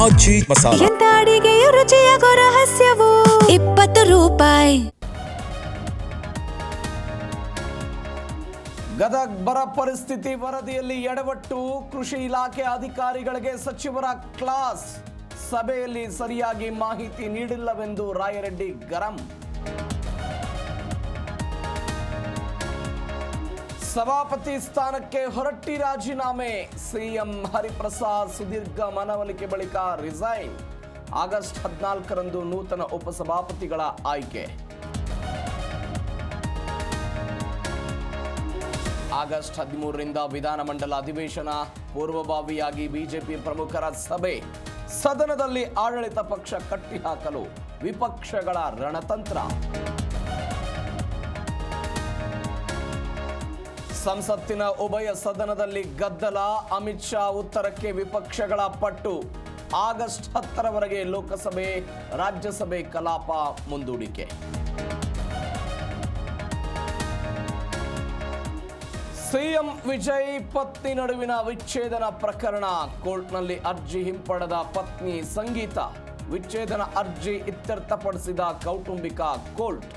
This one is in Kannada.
ಆಚಿ ಮಸಾಲ. ಎಂತ ಅಡಿಗೆಯ ರುಚಿಯಾಗೋ ರಹಸ್ಯವು 20 ರೂಪಾಯಿ. ಗದಗ್ ಬರ ಪರಿಸ್ಥಿತಿ ವರದಿಯಲ್ಲಿ ಎಡವಟ್ಟು, ಕೃಷಿ ಇಲಾಖೆ ಅಧಿಕಾರಿಗಳಿಗೆ ಸಚಿವರ ಕ್ಲಾಸ್. ಸಭೆಯಲ್ಲಿ ಸರಿಯಾಗಿ ಮಾಹಿತಿ ನೀಡಿಲ್ಲವೆಂದು ರಾಯರೆಡ್ಡಿ ಗರಂ. ಸಭಾಪತಿ ಸ್ಥಾನಕ್ಕೆ ಹೊರಟ್ಟಿ ರಾಜೀನಾಮೆ. ಸಿಎಂ ಹರಿಪ್ರಸಾದ್ ಸುದೀರ್ಘ ಮನವೊಲಿಕೆ ಬಳಿಕ ರಿಸೈನ್. ಆಗಸ್ಟ್ 14ರಂದು ನೂತನ ಉಪಸಭಾಪತಿಗಳ ಆಯ್ಕೆ. ಆಗಸ್ಟ್ 13ರಿಂದ ವಿಧಾನಮಂಡಲ ಅಧಿವೇಶನ. ಪೂರ್ವಭಾವಿಯಾಗಿ ಬಿಜೆಪಿ ಪ್ರಮುಖರ ಸಭೆ. ಸದನದಲ್ಲಿ ಆಡಳಿತ ಪಕ್ಷ ಕಟ್ಟಿಹಾಕಲು ವಿಪಕ್ಷಗಳ ರಣತಂತ್ರ. ಸಂಸತ್ತಿನ ಉಭಯ ಸದನದಲ್ಲಿ ಗದ್ದಲ. ಅಮಿತ್ ಶಾ ಉತ್ತರಕ್ಕೆ ವಿಪಕ್ಷಗಳ ಪಟ್ಟು. ಆಗಸ್ಟ್ 10ರವರೆಗೆ ಲೋಕಸಭೆ ರಾಜ್ಯಸಭೆ ಕಲಾಪ ಮುಂದೂಡಿಕೆ. ಸಿಎಂ ವಿಜಯ್ ಪತ್ನಿ ನಡುವಿನ ವಿಚ್ಛೇದನ ಪ್ರಕರಣ. ಕೋರ್ಟ್ನಲ್ಲಿ ಅರ್ಜಿ ಹಿಂಪಡೆದ ಪತ್ನಿ ಸಂಗೀತ. ವಿಚ್ಛೇದನ ಅರ್ಜಿ ಇತ್ಯರ್ಥಪಡಿಸಿದ ಕೌಟುಂಬಿಕ ಕೋರ್ಟ್.